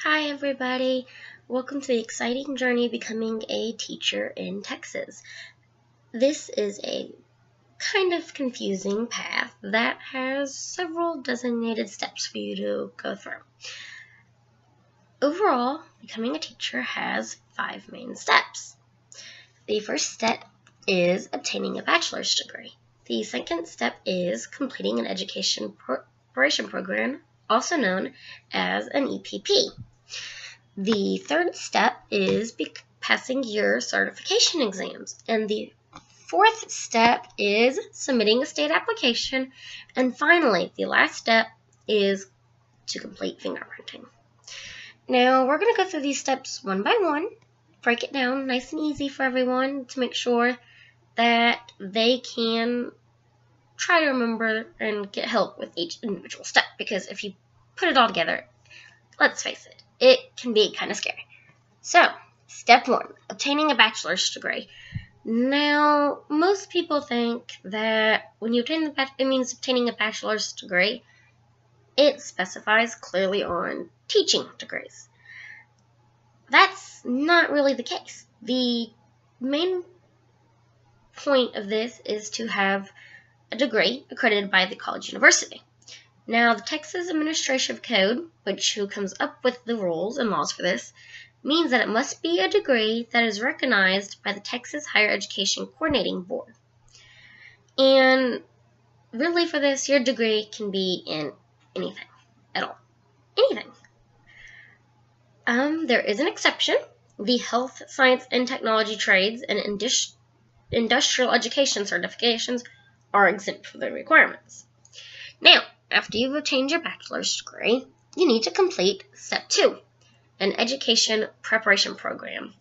Hi everybody, welcome to the exciting journey becoming a teacher in Texas. This is a kind of confusing path that has several designated steps for you to go through. Overall, becoming a teacher has 5 main steps. The first step is obtaining a bachelor's degree. The second step is completing an education preparation program, also known as an EPP. The third step is passing your certification exams. And the fourth step is submitting a state application. And finally, the last step is to complete fingerprinting. Now, we're going to go through these steps one by one, break it down nice and easy for everyone to make sure that they can try to remember and get help with each individual step. Because if you put it all together, let's face it, it can be kind of scary. So, step 1, obtaining a bachelor's degree. Now, most people think that when you obtain it means obtaining a bachelor's degree, it specifies clearly on teaching degrees. That's not really the case. The main point of this is to have a degree accredited by the college university. Now, the Texas Administrative Code, who comes up with the rules and laws for this, means that it must be a degree that is recognized by the Texas Higher Education Coordinating Board. And really for this, your degree can be in anything at all. Anything. There is an exception. The health, science, and technology trades and industrial education certifications are exempt from the requirements. Now, after you've obtained your bachelor's degree, you need to complete Step 2, an education preparation program.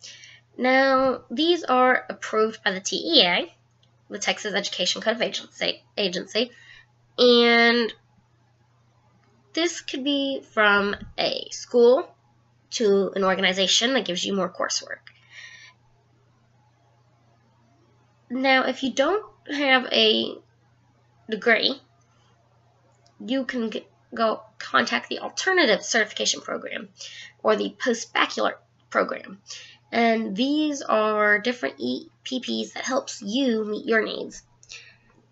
Now, these are approved by the TEA, the Texas Education Code of Agency, and this could be from a school to an organization that gives you more coursework. Now, if you don't have a degree, you can go contact the alternative certification program or the post-baccalaureate program. And these are different EPPs that helps you meet your needs.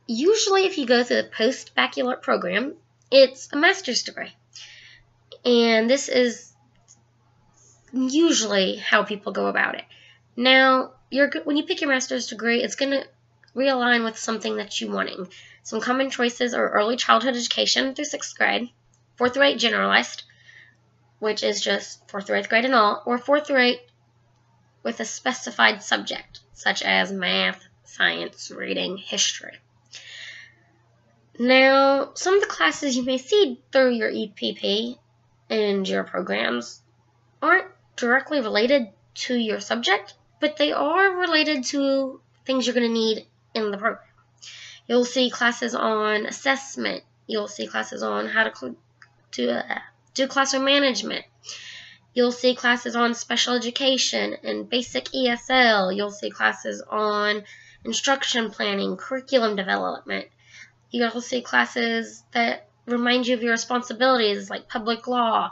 Usually if you go through the post-baccalaureate program, it's a master's degree. And this is usually how people go about it. Now, when you pick your master's degree, it's going to realign with something that you're wanting. Some common choices are early childhood education through 6th grade, 4th through 8 generalized, which is just 4th through 8th grade and all, or 4th through 8 with a specified subject, such as math, science, reading, history. Now, some of the classes you may see through your EPP and your programs aren't directly related to your subject, but they are related to things you're going to need in the program. You'll see classes on assessment. You'll see classes on how to do classroom management. You'll see classes on special education and basic ESL. You'll see classes on instruction planning, curriculum development. You'll see classes that remind you of your responsibilities like public law.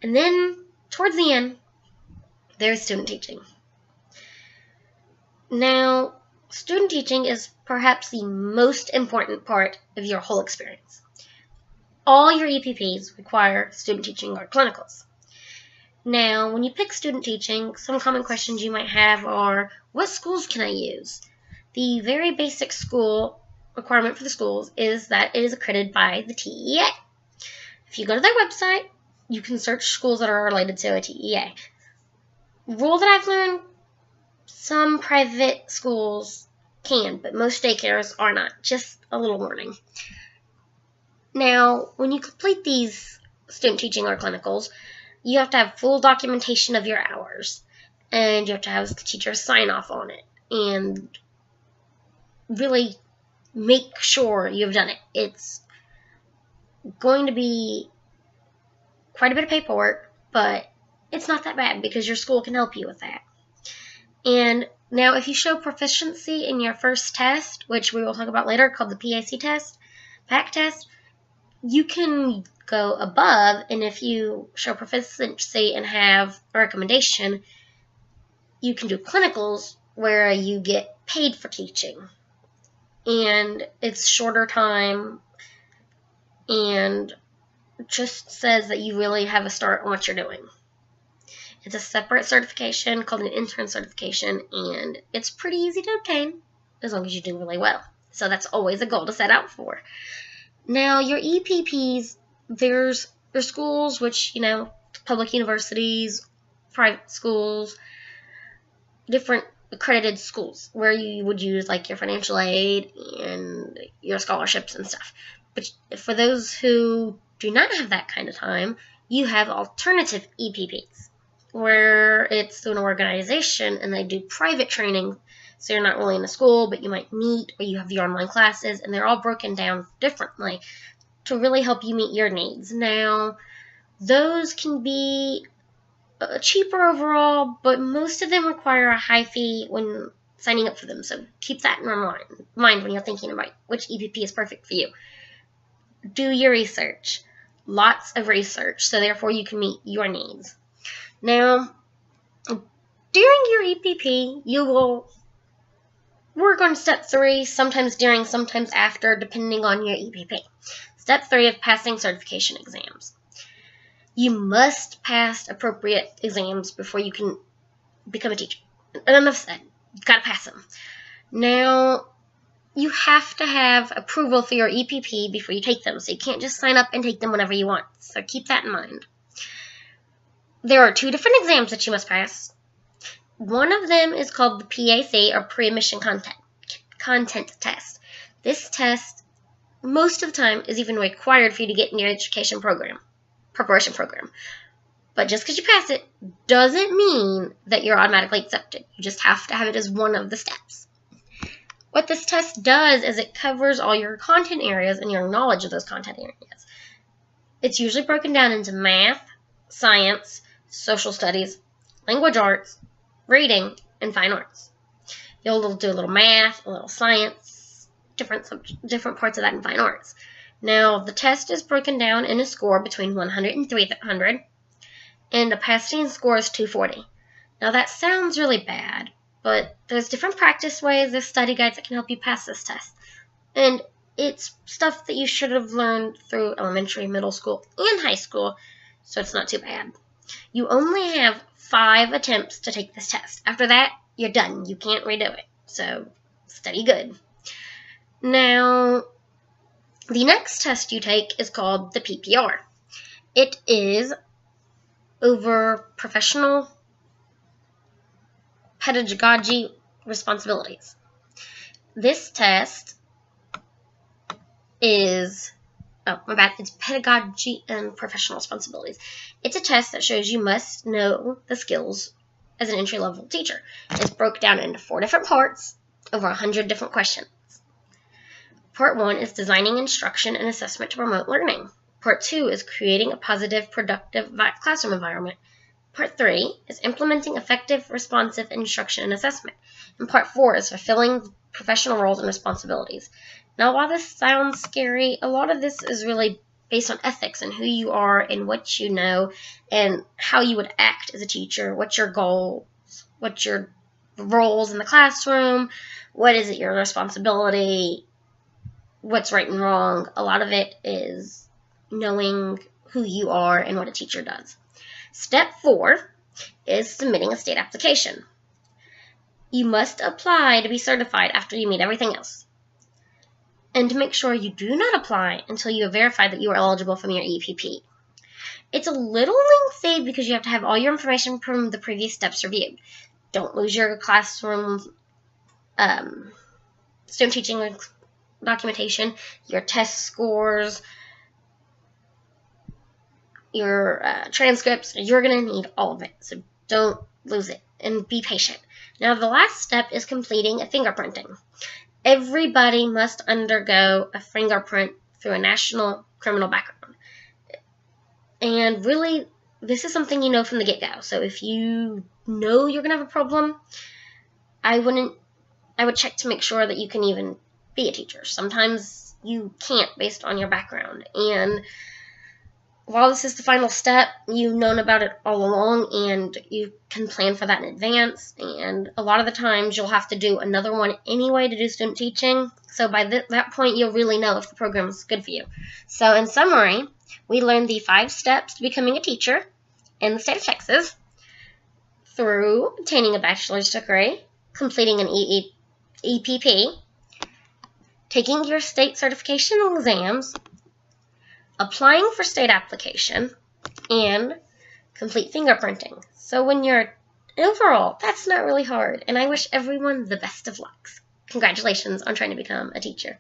And then, towards the end, there's student teaching. Now, student teaching is perhaps the most important part of your whole experience. All your EPPs require student teaching or clinicals. Now, when you pick student teaching, some common questions you might have are, what schools can I use? The very basic school requirement for the schools is that it is accredited by the TEA. If you go to their website, you can search schools that are related to a TEA. Rule that I've learned, some private schools can, but most daycares are not. Just a little warning. Now, when you complete these student teaching or clinicals, you have to have full documentation of your hours, and you have to have the teacher sign off on it, and really make sure you've done it. It's going to be quite a bit of paperwork, but it's not that bad because your school can help you with that. And now if you show proficiency in your first test, which we will talk about later, called the PAC test, you can go above, and if you show proficiency and have a recommendation, you can do clinicals where you get paid for teaching. And it's shorter time and just says that you really have a start on what you're doing. It's a separate certification called an intern certification, and it's pretty easy to obtain as long as you do really well. So that's always a goal to set out for. Now, your EPPs, there's your schools, which, public universities, private schools, different accredited schools where you would use like your financial aid and your scholarships and stuff. But for those who do not have that kind of time, you have alternative EPPs where it's through an organization and they do private training. So you're not really in a school, but you might meet, or you have your online classes, and they're all broken down differently to really help you meet your needs. Now, those can be cheaper overall, but most of them require a high fee when signing up for them. So keep that in mind when you're thinking about which EPP is perfect for you. Do your research. Lots of research, so therefore you can meet your needs. Now, during your EPP, you will work on step 3, sometimes during, sometimes after, depending on your EPP. Step 3 of passing certification exams. You must pass appropriate exams before you can become a teacher. Enough said. You've got to pass them. Now, you have to have approval for your EPP before you take them, so you can't just sign up and take them whenever you want. So keep that in mind. There are 2 different exams that you must pass. One of them is called the PAC, or Pre-Admission Content Test. This test, most of the time, is even required for you to get in your education preparation program. But just because you pass it doesn't mean that you're automatically accepted. You just have to have it as one of the steps. What this test does is it covers all your content areas and your knowledge of those content areas. It's usually broken down into math, science, social studies, language arts, reading, and fine arts. You'll do a little math, a little science, different parts of that in fine arts. Now, the test is broken down in a score between 100 and 300, and a passing score is 240. Now, that sounds really bad, but there's different practice ways, there's study guides that can help you pass this test. And it's stuff that you should have learned through elementary, middle school, and high school, so it's not too bad. You only have 5 attempts to take this test. After that, you're done. You can't redo it. So, study good. Now, the next test you take is called the PPR. It is over professional pedagogy responsibilities. This test is, it's pedagogy and professional responsibilities. It's a test that shows you must know the skills as an entry-level teacher. It's broken down into 4 different parts, over 100 different questions. Part 1 is designing instruction and assessment to promote learning. Part 2 is creating a positive, productive classroom environment. Part 3 is implementing effective, responsive instruction and assessment. And Part 4 is fulfilling professional roles and responsibilities. Now, while this sounds scary, a lot of this is really based on ethics and who you are and what you know and how you would act as a teacher, what's your goals, what's your roles in the classroom, what is it your responsibility, what's right and wrong. A lot of it is knowing who you are and what a teacher does. Step 4 is submitting a state application. You must apply to be certified after you meet everything else. And to make sure you do not apply until you have verified that you are eligible from your EPP. It's a little lengthy because you have to have all your information from the previous steps reviewed. Don't lose your classroom student teaching documentation, your test scores, your transcripts. You're going to need all of it, so don't lose it and be patient. Now, the last step is completing a fingerprinting. Everybody must undergo a fingerprint through a national criminal background. And really, this is something you know from the get-go. So if you know you're going to have a problem, I would check to make sure that you can even be a teacher. Sometimes you can't based on your background. And while this is the final step, you've known about it all along, and you can plan for that in advance. And a lot of the times, you'll have to do another one anyway to do student teaching. So by that point, you'll really know if the program is good for you. So in summary, we learned the 5 steps to becoming a teacher in the state of Texas through obtaining a bachelor's degree, completing an EPP, taking your state certification exams, applying for state application, and complete fingerprinting. So when you're overall, that's not really hard, and I wish everyone the best of luck. Congratulations on trying to become a teacher.